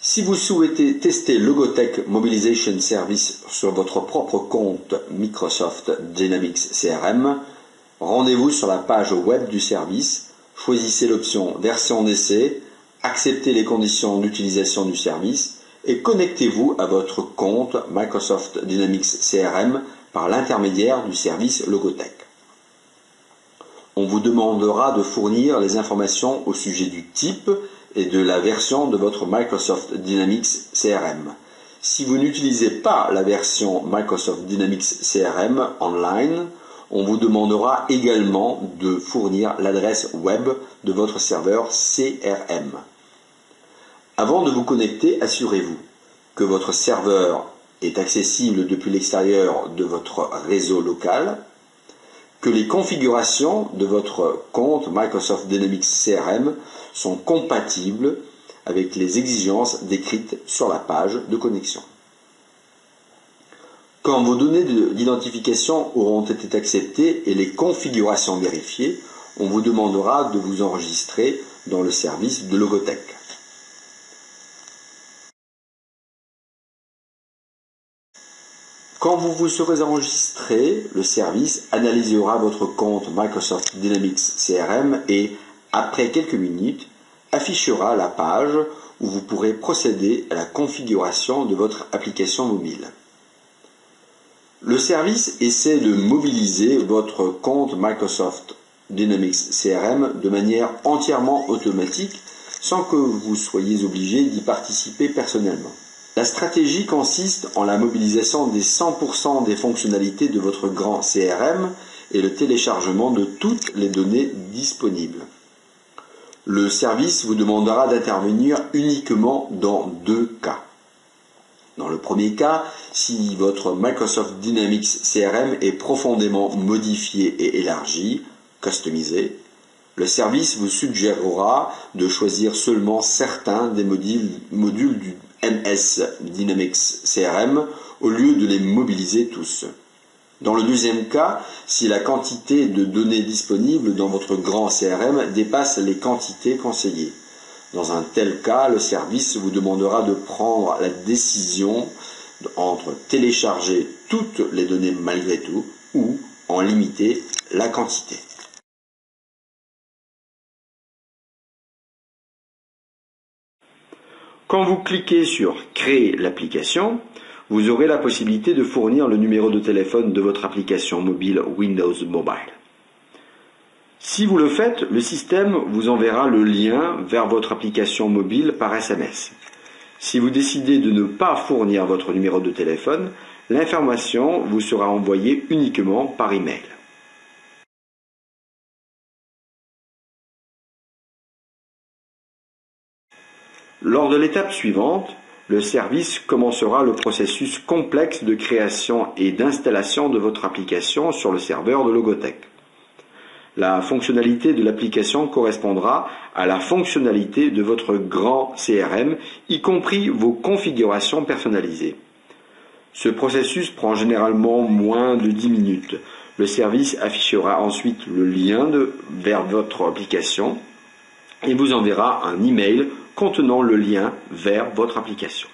Si vous souhaitez tester Logotech Mobilization Service sur votre propre compte Microsoft Dynamics CRM, rendez-vous sur la page web du service, choisissez l'option Version d'essai, acceptez les conditions d'utilisation du service et connectez-vous à votre compte Microsoft Dynamics CRM par l'intermédiaire du service Logotech. On vous demandera de fournir les informations au sujet du type et de la version de votre Microsoft Dynamics CRM. Si vous n'utilisez pas la version Microsoft Dynamics CRM Online, on vous demandera également de fournir l'adresse web de votre serveur CRM. Avant de vous connecter, assurez-vous que votre serveur est accessible depuis l'extérieur de votre réseau local, que les configurations de votre compte Microsoft Dynamics CRM sont compatibles avec les exigences décrites sur la page de connexion. Quand vos données d'identification auront été acceptées et les configurations vérifiées, on vous demandera de vous enregistrer dans le service de Logotech. Quand vous vous serez enregistré, le service analysera votre compte Microsoft Dynamics CRM et, après quelques minutes, affichera la page où vous pourrez procéder à la configuration de votre application mobile. Le service essaie de mobiliser votre compte Microsoft Dynamics CRM de manière entièrement automatique sans que vous soyez obligé d'y participer personnellement. La stratégie consiste en la mobilisation des 100% des fonctionnalités de votre grand CRM et le téléchargement de toutes les données disponibles. Le service vous demandera d'intervenir uniquement dans deux cas. Dans le premier cas, si votre Microsoft Dynamics CRM est profondément modifié et élargi, customisé, le service vous suggérera de choisir seulement certains des modules du MS Dynamics CRM au lieu de les mobiliser tous. Dans le deuxième cas, si la quantité de données disponibles dans votre grand CRM dépasse les quantités conseillées. Dans un tel cas, le service vous demandera de prendre la décision entre télécharger toutes les données malgré tout ou en limiter la quantité. Quand vous cliquez sur « Créer l'application », vous aurez la possibilité de fournir le numéro de téléphone de votre application mobile Windows Mobile. Si vous le faites, le système vous enverra le lien vers votre application mobile par SMS. Si vous décidez de ne pas fournir votre numéro de téléphone, l'information vous sera envoyée uniquement par email. Lors de l'étape suivante, le service commencera le processus complexe de création et d'installation de votre application sur le serveur de Logotech. La fonctionnalité de l'application correspondra à la fonctionnalité de votre grand CRM, y compris vos configurations personnalisées. Ce processus prend généralement moins de 10 minutes. Le service affichera ensuite le lien vers votre application et vous enverra un email contenant le lien vers votre application.